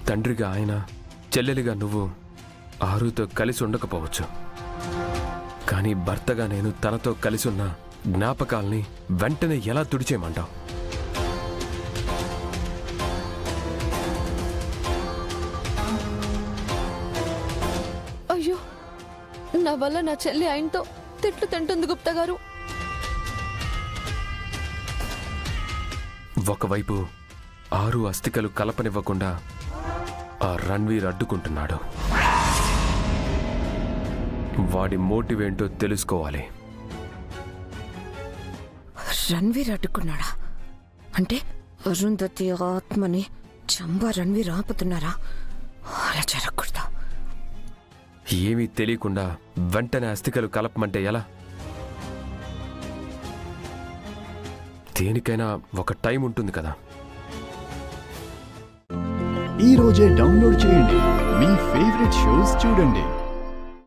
తండ్రిగా ఆయన, చెల్లెలిగా నువ్వు ఆరుతో కలిసి ఉండకపోవచ్చు. కానీ భర్తగా నేను తనతో కలిసి ఉన్న జ్ఞాపకాల్ని వెంటనే ఎలా తుడిచేయమంటావు? అయ్యో, నా వల్ల నా చెల్లి ఆయనతో తిట్లు తింటుంది గుప్తా గారు. ఒకవైపు ఆరు అస్థికలు కలపనివ్వకుండా ఆ రణ్వీర్ అడ్డుకుంటున్నాడు. వాడి మోటివ్ ఏంటో తెలుసుకోవాలి. రణ్వీర్ అడ్డుకున్నాడా అంటే అరుంధతి ఆత్మని చంబా రణ్వీర్ ఆపుతున్నారా? అలా జరగకూడదు. ఏమీ తెలియకుండా వెంటనే అస్థికలు కలపమంటే ఎలా? దేనికైనా ఒక టైం ఉంటుంది కదా. ఈ రోజే డౌన్లోడ్ చేయండి, మీ ఫేవరెట్ షోస్ చూడండి.